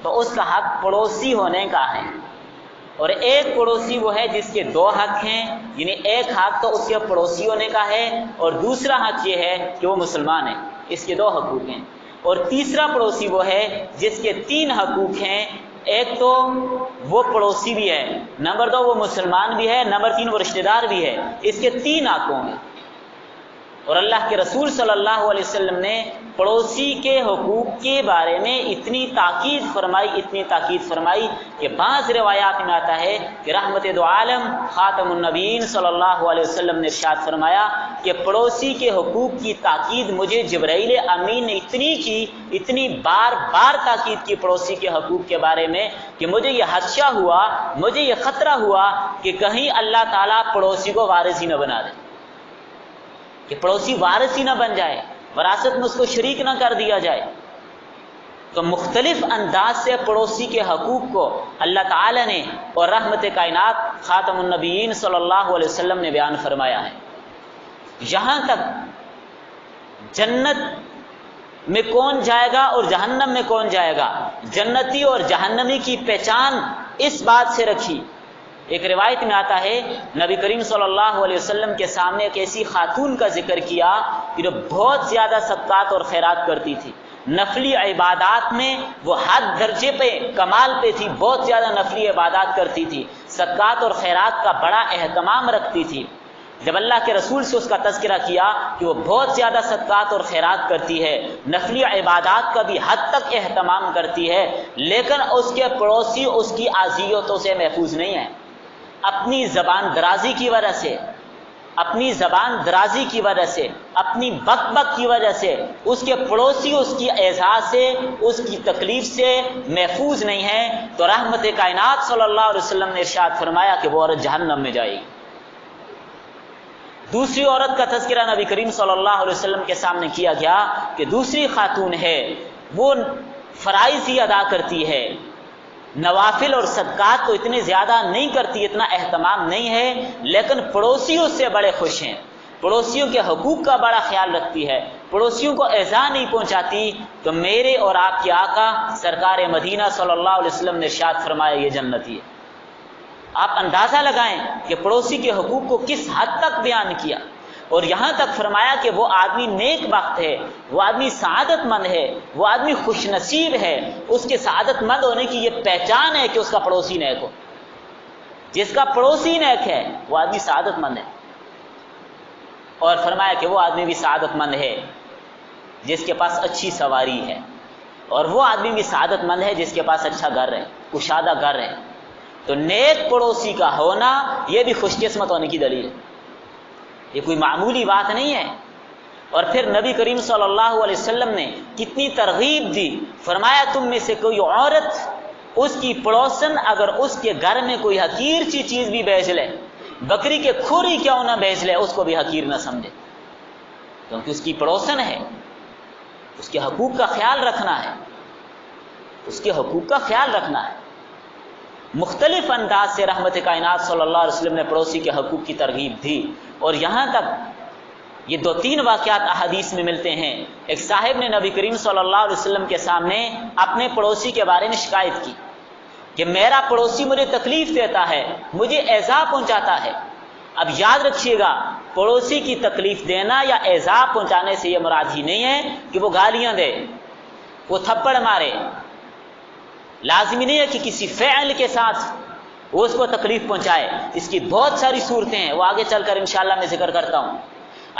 تو اس کا حق پڑوسی ہونے کا ہے، اور ایک پڑوسی وہ ہے جس کے دو حق ہیں، یعنی ایک حق تو اس کے پڑوسی ہونے کا ہے اور دوسرا حق یہ ہے کہ وہ مسلمان ہے، اس کے دو حقوق ہیں۔ اور تیسرا پڑوسی وہ ہے جس کے تین حقوق ہیں، ایک تو وہ پڑوسی بھی ہے، نمبر دو وہ مسلمان بھی ہے، نمبر تین وہ رشتہ دار بھی ہے، اس کے تین حقوق ہیں۔ اور اللہ کے رسول صلی اللہ علیہ وسلم نے پڑوسی کے حقوق کے بارے میں اتنی تاکید فرمائی کہ بعض روایات میں آتا ہے کہ رحمت دو عالم خاتم النبیین صلی اللہ علیہ وسلم نے ارشاد فرمایا کہ پڑوسی کے حقوق کی تاکید مجھے جبرائیل امین نے اتنی بار تاکید کی پڑوسی کے حقوق کے بارے میں کہ مجھے یہ خدشہ ہوا، مجھے یہ خطرہ ہوا کہ کہیں اللہ تعالیٰ پڑوسی کو وارث ہی نہ بنا دے، کہ پڑوسی وارث ہی نہ بن جائے، وراثت میں اس کو شریک نہ کر دیا جائے۔ تو مختلف انداز سے پڑوسی کے حقوق کو اللہ تعالی نے اور رحمت کائنات خاتم النبیین صلی اللہ علیہ وسلم نے بیان فرمایا ہے۔ یہاں تک جنت میں کون جائے گا اور جہنم میں کون جائے گا، جنتی اور جہنمی کی پہچان اس بات سے رکھی۔ ایک روایت میں آتا ہے نبی کریم صلی اللہ علیہ وسلم کے سامنے ایک ایسی خاتون کا ذکر کیا کہ جو بہت زیادہ صدقات اور خیرات کرتی تھی، نفلی عبادات میں وہ حد درجے پہ کمال پہ تھی، بہت زیادہ نفلی عبادات کرتی تھی، صدقات اور خیرات کا بڑا اہتمام رکھتی تھی۔ جب اللہ کے رسول سے اس کا تذکرہ کیا کہ وہ بہت زیادہ صدقات اور خیرات کرتی ہے، نفلی عبادات کا بھی حد تک اہتمام کرتی ہے، لیکن اس کے پڑوسی اس کی اذیتوں سے محفوظ نہیں ہیں، اپنی زبان درازی کی وجہ سے، اپنی بک بک کی وجہ سے اس کے پڑوسی اس کی ایذا سے، اس کی تکلیف سے محفوظ نہیں ہیں، تو رحمت کائنات صلی اللہ علیہ وسلم نے ارشاد فرمایا کہ وہ عورت جہنم میں جائے گی۔ دوسری عورت کا تذکرہ نبی کریم صلی اللہ علیہ وسلم کے سامنے کیا گیا کہ دوسری خاتون ہے، وہ فرائض ہی ادا کرتی ہے، نوافل اور صدقات تو اتنے زیادہ نہیں کرتی، اتنا اہتمام نہیں ہے، لیکن پڑوسیوں سے بڑے خوش ہیں، پڑوسیوں کے حقوق کا بڑا خیال رکھتی ہے، پڑوسیوں کو ایذا نہیں پہنچاتی، تو میرے اور آپ کے آقا سرکار مدینہ صلی اللہ علیہ وسلم نے ارشاد فرمایا یہ جنتی ہے۔ آپ اندازہ لگائیں کہ پڑوسی کے حقوق کو کس حد تک بیان کیا، اور یہاں تک فرمایا کہ وہ آدمی نیک بخت ہے، وہ آدمی سعادت مند ہے، وہ آدمی خوش نصیب ہے، اس کے سعادت مند ہونے کی یہ پہچان ہے کہ اس کا پڑوسی نیک ہو، جس کا پڑوسی نیک ہے وہ آدمی سعادت مند ہے۔ اور فرمایا کہ وہ آدمی بھی سعادت مند ہے جس کے پاس اچھی سواری ہے، اور وہ آدمی بھی سعادت مند ہے جس کے پاس اچھا گھر ہے، کشادہ گھر ہے۔ تو نیک پڑوسی کا ہونا یہ بھی خوش قسمت ہونے کی دلیل ہے، یہ کوئی معمولی بات نہیں ہے۔ اور پھر نبی کریم صلی اللہ علیہ وسلم نے کتنی ترغیب دی، فرمایا تم میں سے کوئی عورت اس کی پڑوسن اگر اس کے گھر میں کوئی حقیر سی چیز بھی بیچ لے، بکری کے کھوری کیوں نہ بیچ لے، اس کو بھی حقیر نہ سمجھے، کیونکہ اس کی پڑوسن ہے، اس کے حقوق کا خیال رکھنا ہے، اس کے حقوق کا خیال رکھنا ہے۔ مختلف انداز سے رحمت کائنات صلی اللہ علیہ وسلم نے پڑوسی کے حقوق کی ترغیب دی، اور یہاں تک یہ دو تین واقعات احادیث میں ملتے ہیں۔ ایک صاحب نے نبی کریم صلی اللہ علیہ وسلم کے سامنے اپنے پڑوسی کے بارے میں شکایت کی کہ میرا پڑوسی مجھے تکلیف دیتا ہے، مجھے ایذا پہنچاتا ہے۔ اب یاد رکھیے گا، پڑوسی کی تکلیف دینا یا ایذا پہنچانے سے یہ مراد ہی نہیں ہے کہ وہ گالیاں دے، وہ تھپڑ مارے، لازمی نہیں ہے کہ کسی فعل کے ساتھ وہ اس کو تکلیف پہنچائے، اس کی بہت ساری صورتیں ہیں، وہ آگے چل کر انشاءاللہ میں ذکر کرتا ہوں۔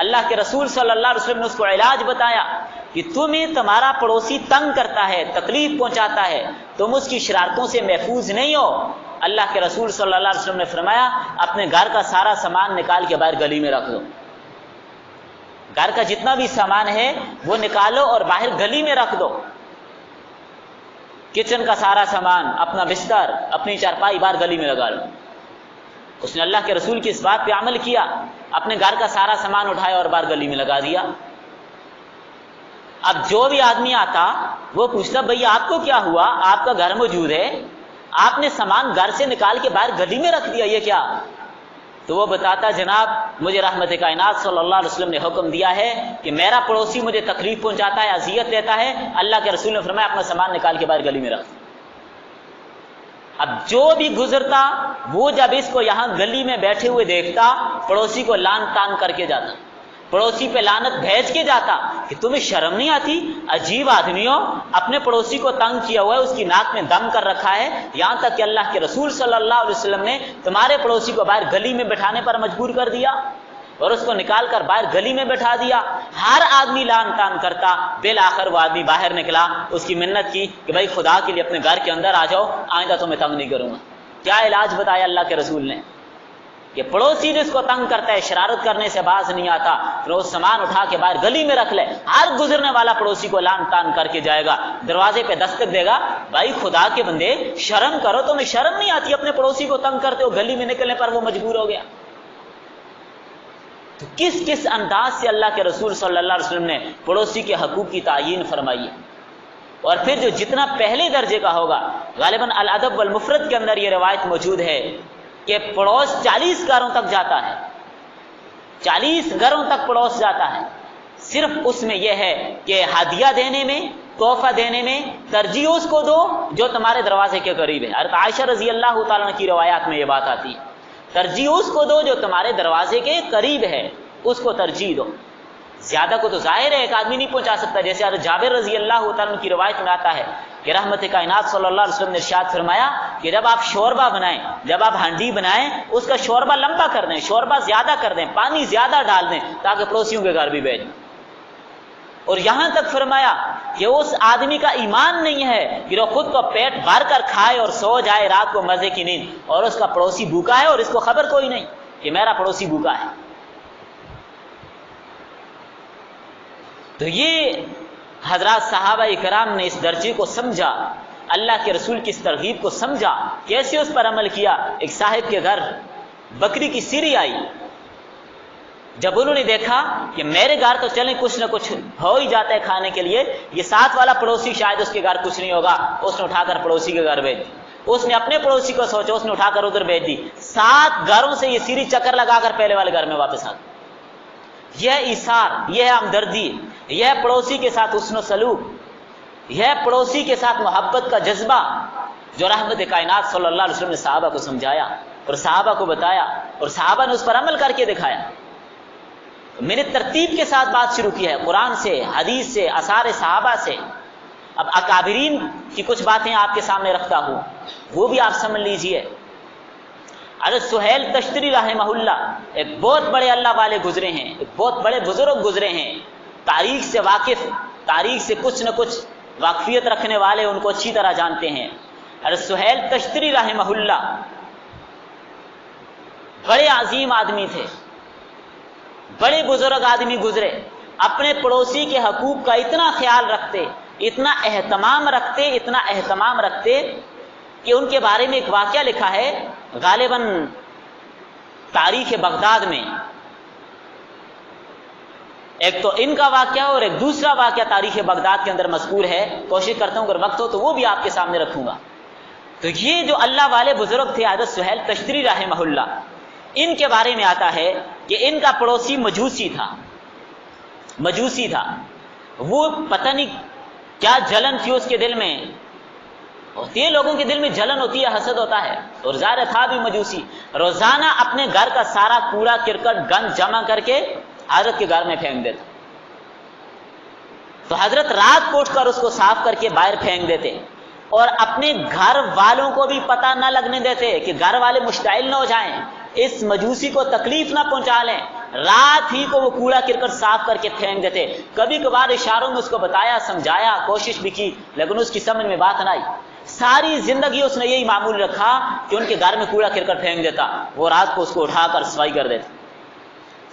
اللہ کے رسول صلی اللہ علیہ وسلم نے اس کو علاج بتایا کہ تمہیں تمہارا پڑوسی تنگ کرتا ہے، تکلیف پہنچاتا ہے، تم اس کی شرارتوں سے محفوظ نہیں ہو۔ اللہ کے رسول صلی اللہ علیہ وسلم نے فرمایا اپنے گھر کا سارا سامان نکال کے باہر گلی میں رکھ دو، گھر کا جتنا بھی سامان ہے وہ نکالو اور باہر گلی میں رکھ دو، کچن کا سارا سامان، اپنا بستر، اپنی چارپائی باہر گلی میں لگا لو۔ اس نے اللہ کے رسول کی اس بات پہ عمل کیا، اپنے گھر کا سارا سامان اٹھایا اور باہر گلی میں لگا دیا۔ اب جو بھی آدمی آتا وہ پوچھتا بھئی آپ کو کیا ہوا، آپ کا گھر موجود ہے، آپ نے سامان گھر سے نکال کے باہر گلی میں رکھ دیا، یہ کیا؟ تو وہ بتاتا جناب مجھے رحمت کائنات صلی اللہ علیہ وسلم نے حکم دیا ہے کہ میرا پڑوسی مجھے تکلیف پہنچاتا ہے، اذیت دیتا ہے، اللہ کے رسول نے فرمایا اپنا سامان نکال کے باہر گلی میں رکھ۔ اب جو بھی گزرتا وہ جب اس کو یہاں گلی میں بیٹھے ہوئے دیکھتا پڑوسی کو لان تان کر کے جاتا، پڑوسی پہ لعنت بھیج کے جاتا کہ تمہیں شرم نہیں آتی، عجیب آدمی ہو، اپنے پڑوسی کو تنگ کیا ہوا ہے، اس کی ناک میں دم کر رکھا ہے، یہاں تک کہ اللہ کے رسول صلی اللہ علیہ وسلم نے تمہارے پڑوسی کو باہر گلی میں بٹھانے پر مجبور کر دیا اور اس کو نکال کر باہر گلی میں بٹھا دیا۔ ہر آدمی لان تان کرتا، بالآخر وہ آدمی باہر نکلا، اس کی منت کی کہ بھائی خدا کے لیے اپنے گھر کے اندر آ جاؤ، آئندہ تمہیں تنگ نہیں کروں گا۔ کیا علاج بتایا اللہ کے رسول نے کہ پڑوسی جس کو تنگ کرتا ہے، شرارت کرنے سے باز نہیں آتا، پھر وہ سامان اٹھا کے باہر گلی میں رکھ لے، ہر گزرنے والا پڑوسی کو لان تان کر کے جائے گا، دروازے پہ دستک دے گا، بھائی خدا کے بندے شرم کرو، تمہیں شرم نہیں آتی، اپنے پڑوسی کو تنگ کرتے ہو، گلی میں نکلنے پر وہ مجبور ہو گیا۔ تو کس کس انداز سے اللہ کے رسول صلی اللہ علیہ وسلم نے پڑوسی کے حقوق کی تعیین فرمائی ہے۔ اور پھر جو جتنا پہلے درجے کا ہوگا، غالباً الادب والمفرد کے اندر یہ روایت موجود ہے کہ پڑوس 40 گھروں تک جاتا ہے، 40 گھروں تک پڑوس جاتا ہے، صرف اس میں یہ ہے کہ ہدیہ دینے میں، تحفہ دینے میں ترجیح اس کو دو جو تمہارے دروازے کے قریب ہے۔ حضرت عائشہ رضی اللہ تعالیٰ عنہ کی روایات میں یہ بات آتی ہے، ترجیح اس کو دو جو تمہارے دروازے کے قریب ہے، اس کو ترجیح دو۔ زیادہ کو تو ظاہر ہے ایک آدمی نہیں پہنچا سکتا، جیسے حضرت جابر رضی اللہ تعالیٰ عنہ کی روایت میں آتا ہے کہ رحمت کائنات صلی اللہ علیہ وسلم نے ارشاد فرمایا کہ جب آپ شوربہ بنائیں، جب آپ ہانڈی بنائیں، اس کا شوربہ لمبا کر دیں، شوربہ زیادہ کر دیں، پانی زیادہ ڈال دیں تاکہ پڑوسیوں کے گھر بھی بھیجیں۔ اور یہاں تک فرمایا کہ اس آدمی کا ایمان نہیں ہے کہ وہ خود کو پیٹ بھر کر کھائے اور سو جائے رات کو مزے کی نیند، اور اس کا پڑوسی بھوکا ہے اور اس کو خبر کوئی نہیں کہ میرا پڑوسی بھوکا ہے۔ تو یہ حضرات صحابہ کرام نے اس درجے کو سمجھا، اللہ کے رسول کی اس ترغیب کو سمجھا، کیسے اس پر عمل کیا۔ ایک صاحب کے گھر بکری کی سیری آئی، جب انہوں نے دیکھا کہ میرے گھر تو چلیں کچھ نہ کچھ ہو ہی جاتا ہے کھانے کے لیے، یہ ساتھ والا پڑوسی شاید اس کے گھر کچھ نہیں ہوگا، اس نے اٹھا کر پڑوسی کے گھر بھیج دی۔ اس نے اپنے پڑوسی کو سوچا، اس نے اٹھا کر ادھر بھیج دی، 7 گھروں سے یہ سیری چکر لگا کر پہلے والے گھر میں واپس آ گئی۔ یہ ایثار، یہ ہے ہمدردی، یہ ہے پڑوسی کے ساتھ حسن و سلوک، یہ ہے پڑوسی کے ساتھ محبت کا جذبہ جو رحمت کائنات صلی اللہ علیہ وسلم نے صحابہ کو سمجھایا اور صحابہ کو بتایا، اور صحابہ نے اس پر عمل کر کے دکھایا۔ میں نے ترتیب کے ساتھ بات شروع کی ہے، قرآن سے، حدیث سے، آثار صحابہ سے۔ اب اکابرین کی کچھ باتیں آپ کے سامنے رکھتا ہوں، وہ بھی آپ سمجھ لیجئے۔ حضرت سہیل تشتری رحمہ اللہ ایک بہت بڑے اللہ والے گزرے ہیں، ایک بہت بڑے بزرگ گزرے ہیں، تاریخ سے واقف، تاریخ سے کچھ نہ کچھ واقفیت رکھنے والے ان کو اچھی طرح جانتے ہیں۔ حضرت سہیل تشتری رحمہ اللہ بڑے عظیم آدمی تھے، بڑے بزرگ آدمی گزرے، اپنے پڑوسی کے حقوق کا اتنا خیال رکھتے، اتنا اہتمام رکھتے، اتنا اہتمام رکھتے کہ ان کے بارے میں ایک واقعہ لکھا ہے غالباً تاریخ بغداد میں۔ ایک تو ان کا واقعہ اور ایک دوسرا واقعہ تاریخ بغداد کے اندر مذکور ہے، کوشش کرتا ہوں اگر وقت ہو تو وہ بھی آپ کے سامنے رکھوں گا۔ تو یہ جو اللہ والے بزرگ تھے حضرت سہیل تشتری رحمہ اللہ، ان کے بارے میں آتا ہے کہ ان کا پڑوسی مجوسی تھا، مجوسی تھا، وہ پتہ نہیں کیا جلن تھی اس کے دل میں، ہوتی ہے لوگوں کے دل میں جلن ہوتی ہے، حسد ہوتا ہے، اور ظاہر تھا بھی مجوسی، روزانہ اپنے گھر کا سارا کوڑا کرکٹ گند جمع کر کے حضرت کے گھر میں پھینک دیتا، تو حضرت رات کو اٹھ کر اس کو صاف کر کے باہر پھینک دیتے، اور اپنے گھر والوں کو بھی پتہ نہ لگنے دیتے کہ گھر والے مشتعل نہ ہو جائیں، اس مجوسی کو تکلیف نہ پہنچا لیں، رات ہی کو وہ کوڑا کرکٹ صاف کر کے پھینک دیتے۔ کبھی کبھار اشاروں میں اس کو بتایا، سمجھایا، کوشش بھی کی، لیکن اس کی سمجھ میں بات نہ آئی۔ ساری زندگی اس نے یہی معمول رکھا کہ ان کے گھر میں کوڑا کرکٹ پھینک دیتا، وہ رات کو اس کو اٹھا کر صفائی کر دیتا۔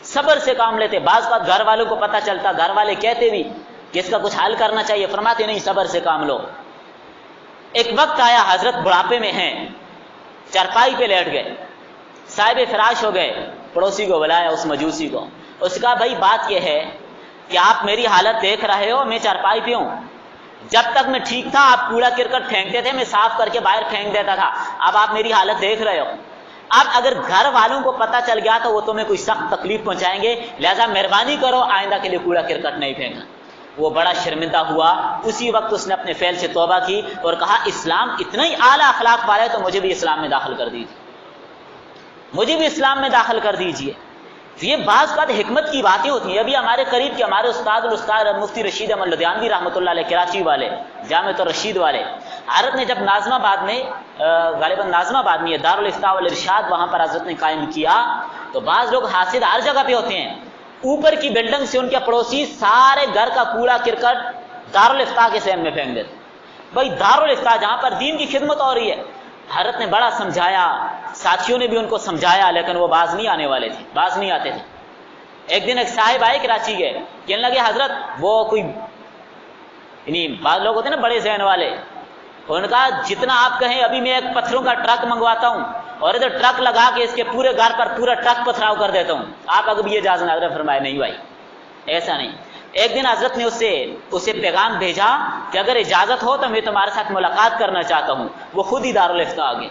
صبر سے کام لیتے، بعض بات گھر والوں کو پتہ چلتا، گھر والے کہتے بھی کہ اس کا کچھ حل کرنا چاہیے، فرماتے نہیں صبر سے کام لو۔ ایک وقت آیا حضرت بڑھاپے میں ہیں، چارپائی پہ لیٹ گئے، صاحب فراش ہو گئے، پڑوسی کو بلایا اس مجوسی کو، اس کا بھائی بات یہ ہے کہ آپ میری حالت دیکھ رہے ہو، میں چارپائی پہ ہوں، جب تک میں ٹھیک تھا آپ کوڑا کرکٹ پھینکتے تھے، میں صاف کر کے باہر پھینک دیتا تھا، اب آپ میری حالت دیکھ رہے ہو، اب اگر گھر والوں کو پتہ چل گیا تو وہ تمہیں کوئی سخت تکلیف پہنچائیں گے، لہذا مہربانی کرو آئندہ کے لیے کوڑا کرکٹ نہیں پھینکنا۔ وہ بڑا شرمندہ ہوا. اسی وقت اس نے اپنے فعل سے توبہ کی اور کہا اسلام اتنا ہی اعلیٰ اخلاق والا ہے تو مجھے بھی اسلام میں داخل کر دیجیے, مجھے بھی اسلام میں داخل کر دیجیے. یہ بعض بات حکمت کی باتیں ہوتی ہیں. ابھی ہمارے قریب کے ہمارے استاد مفتی رشید احمد لدھیانوی رحمۃ اللہ علیہ, کراچی والے, جامعۃ الرشید والے, حضرت نے جب ناظم آباد میں, غالباً ناظم آباد میں دارالافتاء والارشاد وہاں پر حضرت نے قائم کیا, تو بعض لوگ حاسد ہر جگہ پہ ہوتے ہیں. اوپر کی بلڈنگ سے ان کے پڑوسی سارے گھر کا کوڑا کرکٹ دارالافتاء کے سین میں پھینک دیتے. بھائی دارالافتاء جہاں پر دین کی خدمت ہو رہی ہے. حضرت نے بڑا سمجھایا, ساتھیوں نے بھی ان کو سمجھایا, لیکن وہ باز نہیں آنے والے تھے, باز نہیں آتے تھے. ایک دن ایک صاحب آئے کراچی کے, کہنے لگے حضرت وہ کوئی یعنی بعض لوگ ہوتے ہیں نا بڑے ذہن والے, ان کا جتنا آپ کہیں ابھی میں ایک پتھروں کا ٹرک منگواتا ہوں اور ادھر ٹرک لگا کے اس کے پورے گھر پر پورا ٹرک پتھراؤ کر دیتا ہوں, آپ اگر یہ اجازت. حضرت فرمائے نہیں بھائی ایسا نہیں. ایک دن حضرت نے اسے پیغام بھیجا کہ اگر اجازت ہو تو میں تمہارے ساتھ ملاقات کرنا چاہتا ہوں. وہ خود ہی دارالافتاء آ گئے.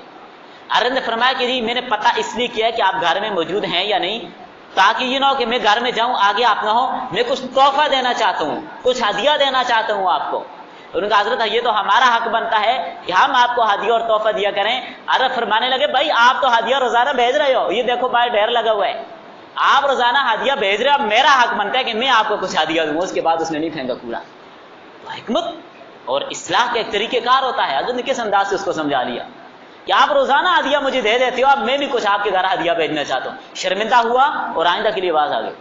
حضرت نے فرمایا کہ جی میں نے پتہ اس لیے کیا کہ آپ گھر میں موجود ہیں یا نہیں, تاکہ یہ نہ ہو کہ میں گھر میں جاؤں آگے آپ نہ ہو, میں کچھ تحفہ دینا چاہتا ہوں, کچھ ہدیہ دینا چاہتا ہوں آپ کو. ان کا حضرت یہ تو ہمارا حق بنتا ہے کہ ہم آپ کو ہدیہ اور تحفہ دیا کریں. حضرت فرمانے لگے بھائی آپ تو ہدیہ روزانہ بھیج رہے ہو, یہ دیکھو باہر ڈھیر لگا ہوا ہے, آپ روزانہ ہدیہ بھیج رہے ہو, اب میرا حق بنتا ہے کہ میں آپ کو کچھ ہدیہ دوں. اس کے بعد اس نے نہیں پھینکا کوڑا. تو حکمت اور اصلاح کا ایک طریقہ کار ہوتا ہے. حضرت نے کس انداز سے اس کو سمجھا لیا کہ آپ روزانہ ہدیہ مجھے دے دیتے ہو, اب میں بھی کچھ آپ کے گھر ہدیہ بھیجنا چاہتا ہوں. شرمندہ ہوا اور آئندہ کے لیے باز آ گئے.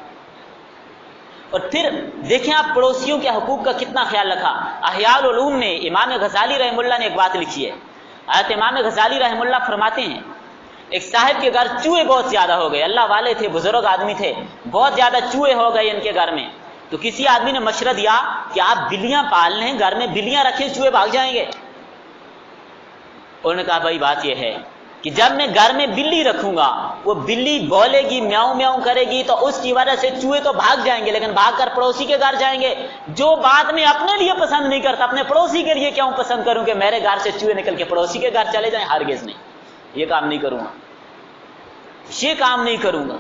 اور پھر دیکھیں آپ پڑوسیوں کے حقوق کا کتنا خیال رکھا. احیاء العلوم نے امام غزالی رحمہ اللہ نے ایک بات لکھی ہے. حضرت امام غزالی رحمہ اللہ فرماتے ہیں ایک صاحب کے گھر چوہے بہت زیادہ ہو گئے, اللہ والے تھے, بزرگ آدمی تھے, بہت زیادہ چوہے ہو گئے ان کے گھر میں. تو کسی آدمی نے مشورہ دیا کہ آپ بلیاں پال لیں, گھر میں بلیاں رکھیں, چوہے بھاگ جائیں گے. انہوں نے کہا بھائی بات یہ ہے کہ جب میں گھر میں بلی رکھوں گا, وہ بلی بولے گی, میاؤں میاؤں کرے گی, تو اس کی وجہ سے چوہے تو بھاگ جائیں گے, لیکن بھاگ کر پڑوسی کے گھر جائیں گے. جو بات میں اپنے لیے پسند نہیں کرتا, اپنے پڑوسی کے لیے کیوں پسند کروں کہ میرے گھر سے چوہے نکل کے پڑوسی کے گھر چلے جائیں؟ ہرگز نہیں, یہ کام نہیں کروں گا, یہ کام نہیں کروں گا.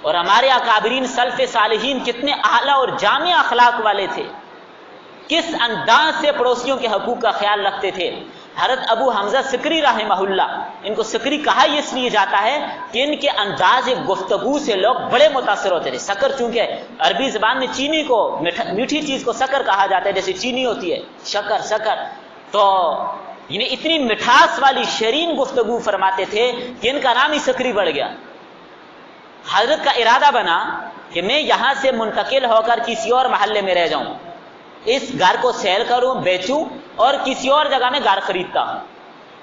اور ہمارے اکابرین سلف صالحین کتنے اعلیٰ اور جامع اخلاق والے تھے, کس انداز سے پڑوسیوں کے حقوق کا خیال رکھتے تھے. حضرت ابو حمزہ سکری رحمہ اللہ, ان کو سکری کہا اس لیے جاتا ہے کہ ان کے انداز گفتگو سے لوگ بڑے متاثر ہوتے تھے. سکر چونکہ عربی زبان میں چینی کو, میٹھی چیز کو سکر کہا جاتا ہے, جیسے چینی ہوتی ہے شکر, تو انہیں اتنی مٹھاس والی شیرین گفتگو فرماتے تھے کہ ان کا نام ہی سکری بڑھ گیا. حضرت کا ارادہ بنا کہ میں یہاں سے منتقل ہو کر کسی اور محلے میں رہ جاؤں, اس گھر کو سیل کروں, بیچوں اور کسی اور جگہ میں گھر خریدتا ہوں.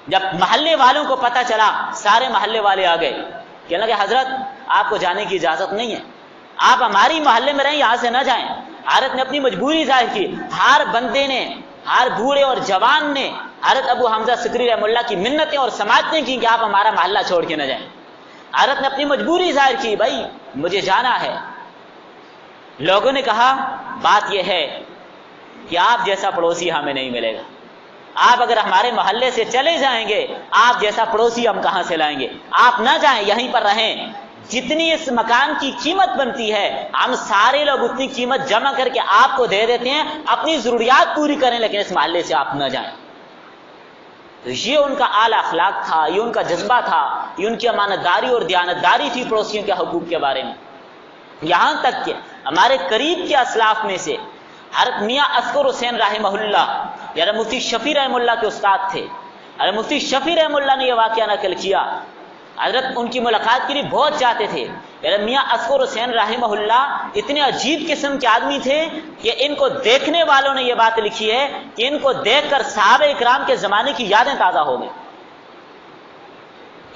جب محلے والوں کو پتہ چلا, سارے محلے والے آ گئے, کہنے لگے حضرت آپ کو جانے کی اجازت نہیں ہے, آپ ہماری محلے میں رہیں, یہاں سے نہ جائیں. حضرت نے اپنی مجبوری ظاہر کی. ہر بندے نے, ہر بوڑھے اور جوان نے حضرت ابو حمزہ سکری رحمہ اللہ کی منتیں اور سماعتیں کی کہ آپ ہمارا محلہ چھوڑ کے نہ جائیں. حضرت نے اپنی مجبوری ظاہر کی, بھائی مجھے جانا ہے. لوگوں نے کہا بات یہ ہے کہ آپ جیسا پڑوسی ہمیں نہیں ملے گا, آپ اگر ہمارے محلے سے چلے جائیں گے, آپ جیسا پڑوسی ہم کہاں سے لائیں گے؟ آپ نہ جائیں, یہیں پر رہیں. جتنی اس مکان کی قیمت بنتی ہے ہم سارے لوگ اتنی قیمت جمع کر کے آپ کو دے دیتے ہیں, اپنی ضروریات پوری کریں, لیکن اس محلے سے آپ نہ جائیں. تو یہ ان کا اعلیٰ اخلاق تھا, یہ ان کا جذبہ تھا, یہ ان کی امانتداری اور دیانتداری تھی پڑوسیوں کے حقوق کے بارے میں. یہاں تک کہ ہمارے قریب کے اسلاف میں سے حضرت میاں اصغر حسین رحمہ اللہ, یعنی مفتی شفیع رحمہ اللہ کے استاد تھے. حضرت مفتی شفیع رحمہ اللہ نے یہ واقعہ نقل کیا. حضرت ان کی ملاقات کے لیے بہت چاہتے تھے. یعنی میاں اصغر حسین رحمہ اللہ اتنے عجیب قسم کے آدمی تھے کہ ان کو دیکھنے والوں نے یہ بات لکھی ہے کہ ان کو دیکھ کر صحابہ اکرام کے زمانے کی یادیں تازہ ہو گئی.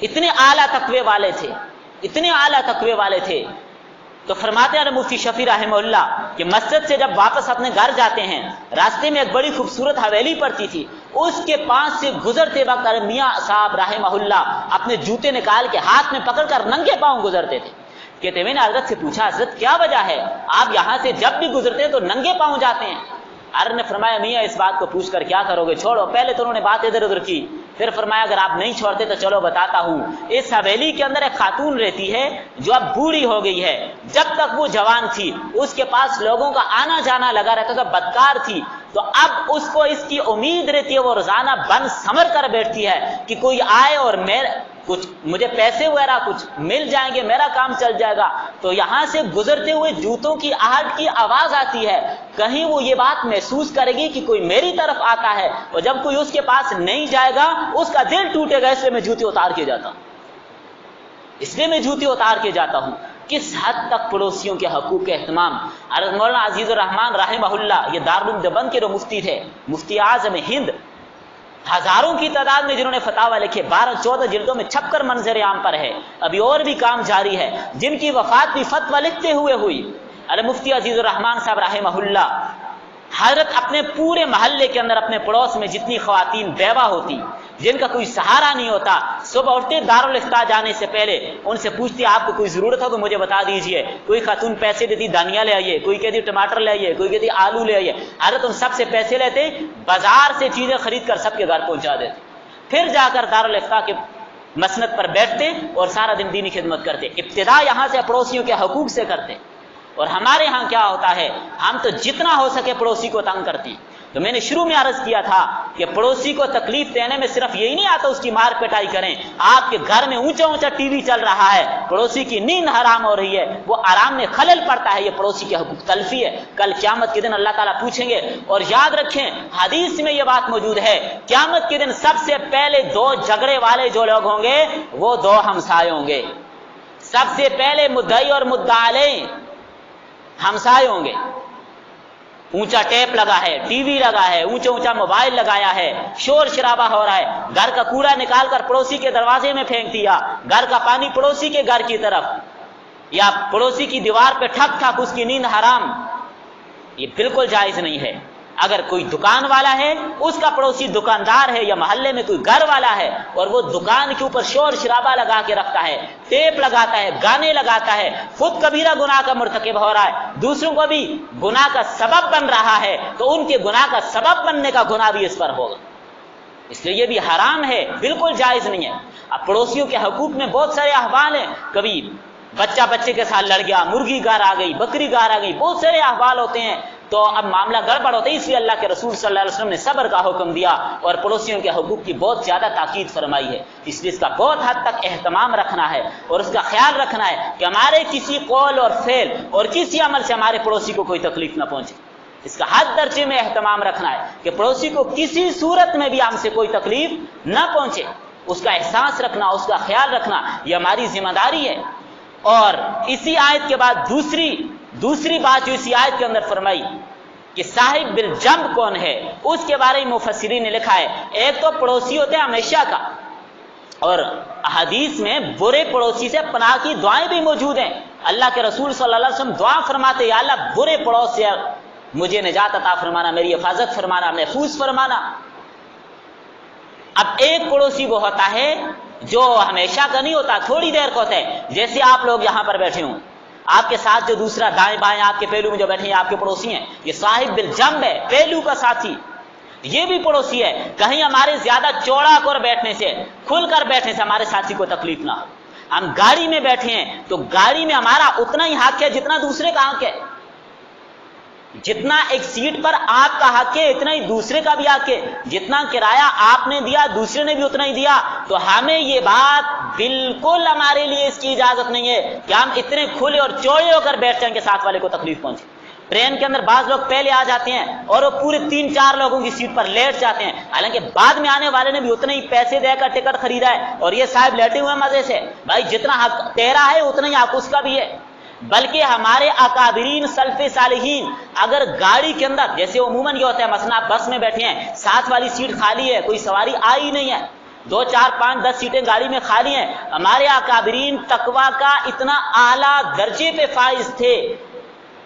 اتنے اعلیٰ تقوی والے تھے, اتنے اعلیٰ تقوی والے تھے. تو فرماتے ہیں مفتی شفیع رحمہ اللہ کہ مسجد سے جب واپس اپنے گھر جاتے ہیں, راستے میں ایک بڑی خوبصورت حویلی پڑتی تھی, اس کے پاس سے گزرتے وقت میاں صاحب رحمہ اللہ اپنے جوتے نکال کے ہاتھ میں پکڑ کر ننگے پاؤں گزرتے تھے. کہتے میں نے حضرت سے پوچھا, حضرت کیا وجہ ہے, آپ یہاں سے جب بھی گزرتے ہیں تو ننگے پاؤں جاتے ہیں؟ حضرت نے فرمایا میاں اس بات کو پوچھ کر کیا کرو گے, چھوڑو. پہلے تو انہوں نے بات ادھر ادھر کی, پھر فرمایا اگر آپ نہیں چھوڑتے تو چلو بتاتا ہوں. اس حویلی کے اندر ایک خاتون رہتی ہے جو اب بوڑھی ہو گئی ہے. جب تک وہ جوان تھی اس کے پاس لوگوں کا آنا جانا لگا رہتا تھا, بدکار تھی, تو اب اس کو اس کی امید رہتی ہے, وہ روزانہ بن سمر کر بیٹھتی ہے کہ کوئی آئے اور کچھ مجھے پیسے وغیرہ کچھ مل جائیں گے, میرا کام چل جائے گا. تو یہاں سے گزرتے ہوئے جوتوں کی آہٹ کی آواز آتی ہے, کہیں وہ یہ بات محسوس کرے گی کہ کوئی میری طرف آتا ہے, اور جب کوئی اس کے پاس نہیں جائے گا اس کا دل ٹوٹے گا, اس لیے میں جوتے اتار کے جاتا ہوں, اس لیے میں جوتے اتار کے جاتا ہوں. کس حد تک پڑوسیوں کے حقوق کے اہتمام. مولانا عزیز الرحمان رحمہ اللہ یہ دارالعلوم دیوبند کے جو مفتی تھے, مفتی اعظم ہند, ہزاروں کی تعداد میں جنہوں نے فتاوی لکھے, 12-14 جلدوں میں چھپ کر منظر عام پر ہے, ابھی اور بھی کام جاری ہے, جن کی وفات بھی فتوی لکھتے ہوئے ہوئی. مفتی عزیز الرحمان صاحب رحمہ اللہ حضرت اپنے پورے محلے کے اندر اپنے پڑوس میں جتنی خواتین بیوہ ہوتی جن کا کوئی سہارا نہیں ہوتا, صبح اٹھتے دارالفتہ جانے سے پہلے ان سے پوچھتی آپ کو کوئی ضرورت ہو تو مجھے بتا دیجئے. کوئی خاتون پیسے دیتی دھنیا لے آئیے, کوئی کہتی ٹماٹر لے آئیے, کوئی کہتی آلو لے آئیے. حضرت ان سب سے پیسے لیتے, بازار سے چیزیں خرید کر سب کے گھر پہنچا دیتے, پھر جا کر دارالفتہ کے مسند پر بیٹھتے اور سارا دن دینی خدمت کرتے. ابتدا یہاں سے پڑوسیوں کے حقوق سے کرتے. اور ہمارے ہاں کیا ہوتا ہے, ہم تو جتنا ہو سکے پڑوسی کو تنگ کرتے ہیں. تو میں نے شروع میں عرض کیا تھا کہ پڑوسی کو تکلیف دینے میں صرف یہی نہیں آتا اس کی مار پٹائی کریں. آپ کے گھر میں اونچا اونچا ٹی وی چل رہا ہے, پڑوسی کی نیند حرام ہو رہی ہے, وہ آرام میں خلل پڑتا ہے, یہ پڑوسی کے حقوق تلفی ہے. کل قیامت کے دن اللہ تعالیٰ پوچھیں گے. اور یاد رکھیں حدیث میں یہ بات موجود ہے, قیامت کے دن سب سے پہلے 2 جھگڑے والے جو لوگ ہوں گے وہ 2 ہمسائے ہوں گے. سب سے پہلے مدعی اور مدعا علیہ ہمسائے ہوں گے. اونچا ٹیپ لگا ہے, ٹی وی لگا ہے, اونچا اونچا موبائل لگایا ہے, شور شرابہ ہو رہا ہے, گھر کا کوڑا نکال کر پڑوسی کے دروازے میں پھینک دیا, گھر کا پانی پڑوسی کے گھر کی طرف, یا پڑوسی کی دیوار پہ ٹھک ٹھک اس کی نیند حرام. یہ بالکل جائز نہیں ہے. اگر کوئی دکان والا ہے, اس کا پڑوسی دکاندار ہے, یا محلے میں کوئی گھر والا ہے اور وہ دکان کے اوپر شور شرابہ لگا کے رکھتا ہے, ٹیپ لگاتا ہے, گانے لگاتا ہے, خود کبیرہ گناہ کا مرتکب ہو رہا ہے, دوسروں کو بھی گناہ کا سبب بن رہا ہے, تو ان کے گناہ کا سبب بننے کا گناہ بھی اس پر ہوگا. اس لیے یہ بھی حرام ہے, بالکل جائز نہیں ہے. اب پڑوسیوں کے حقوق میں بہت سارے احوال ہیں. کبھی بچہ بچے کے ساتھ لڑ گیا, مرغی گار آ گئی, بکری گار آ گئی, بہت سارے احوال ہوتے ہیں. تو اب معاملہ گڑبڑ ہوتا ہے. اس لیے اللہ کے رسول صلی اللہ علیہ وسلم نے صبر کا حکم دیا اور پڑوسیوں کے حقوق کی بہت زیادہ تاکید فرمائی ہے. اس لیے اس کا بہت حد تک اہتمام رکھنا ہے اور اس کا خیال رکھنا ہے کہ ہمارے کسی قول اور فعل اور کسی عمل سے ہمارے پڑوسی کو کوئی تکلیف نہ پہنچے. اس کا حد درجے میں اہتمام رکھنا ہے کہ پڑوسی کو کسی صورت میں بھی ہم سے کوئی تکلیف نہ پہنچے. اس کا احساس رکھنا, اس کا خیال رکھنا, یہ ہماری ذمہ داری ہے. اور اسی آیت کے بعد دوسری بات جو اسی آیت کے اندر فرمائی کہ صاحب بالجنب کون ہے, اس کے بارے میں مفسرین نے لکھا ہے, ایک تو پڑوسی ہوتے ہیں ہمیشہ کا, اور حدیث میں برے پڑوسی سے پناہ کی دعائیں بھی موجود ہیں. اللہ کے رسول صلی اللہ علیہ وسلم دعا فرماتے, یا اللہ برے پڑوس سے مجھے نجات عطا فرمانا, میری حفاظت فرمانا, محفوظ فرمانا. اب ایک پڑوسی وہ ہوتا ہے جو ہمیشہ کا نہیں ہوتا, تھوڑی دیر کا ہوتا ہے. جیسے آپ لوگ یہاں پر بیٹھے ہوں, آپ کے ساتھ جو دوسرا دائیں بائیں آپ کے پہلو میں جو بیٹھے ہیں آپ کے پڑوسی ہیں, یہ صاحب بالجنب ہے, پہلو کا ساتھی. یہ بھی پڑوسی ہے. کہیں ہمارے زیادہ چوڑا کر بیٹھنے سے, کھل کر بیٹھنے سے ہمارے ساتھی کو تکلیف نہ ہو. ہم گاڑی میں بیٹھے ہیں تو گاڑی میں ہمارا اتنا ہی حق ہے جتنا دوسرے کا حق ہے. جتنا ایک سیٹ پر آپ کا حق ہے اتنا ہی دوسرے کا بھی حق ہے. جتنا کرایہ آپ نے دیا دوسرے نے بھی اتنا ہی دیا. تو ہمیں یہ بات بالکل ہمارے لیے اس کی اجازت نہیں ہے کہ ہم اتنے کھلے اور چوڑے ہو کر بیٹھ جائیں کہ ساتھ والے کو تکلیف پہنچے. ٹرین کے اندر بعض لوگ پہلے آ جاتے ہیں اور وہ پورے 3-4 لوگوں کی سیٹ پر لیٹ جاتے ہیں, حالانکہ بعد میں آنے والے نے بھی اتنے ہی پیسے دے کر ٹکٹ خریدا ہے اور یہ صاحب لیٹے ہوئے مزے سے. بھائی جتنا حق تیرا ہے اتنا ہی حق اس کا بھی ہے. بلکہ ہمارے اکابرین سلف صالحین اگر گاڑی کے اندر, جیسے عموماً یہ ہوتا ہے مثلا آپ بس میں بیٹھے ہیں, ساتھ والی سیٹ خالی ہے, کوئی سواری آئی نہیں ہے, 2, 4, 5, 10 سیٹیں گاڑی میں خالی ہیں. ہمارے اکابرین تقویٰ کا اتنا اعلیٰ درجے پہ فائز تھے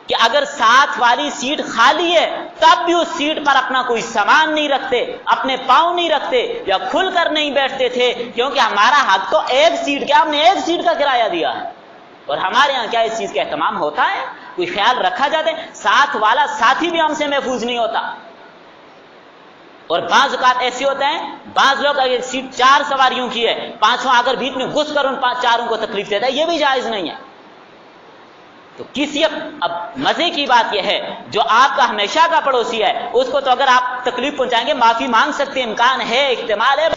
کہ اگر ساتھ والی سیٹ خالی ہے تب بھی اس سیٹ پر اپنا کوئی سامان نہیں رکھتے, اپنے پاؤں نہیں رکھتے یا کھل کر نہیں بیٹھتے تھے, کیونکہ ہمارا حق تو ایک سیٹ کا, ہم نے ایک سیٹ کا کرایہ دیا ہے. اور ہمارے یہاں کیا اس چیز کا اہتمام ہوتا ہے, کوئی خیال رکھا جاتا ہے؟ ساتھ والا ساتھی بھی ہم سے محفوظ نہیں ہوتا. اور بعض اوقات ایسے ہوتے ہیں بعض لوگ اگر سیٹ 4 سواریوں کی ہے 5واں اگر بیچ میں گھس کر ان 4 کو تکلیف دیتا ہے، یہ بھی جائز نہیں ہے۔ تو کسی اب مزے کی بات یہ ہے جو آپ کا ہمیشہ کا پڑوسی ہے اس کو تو اگر آپ تکلیف پہنچائیں گے معافی مانگ سکتے ہیں، امکان ہے، احتمال ہے۔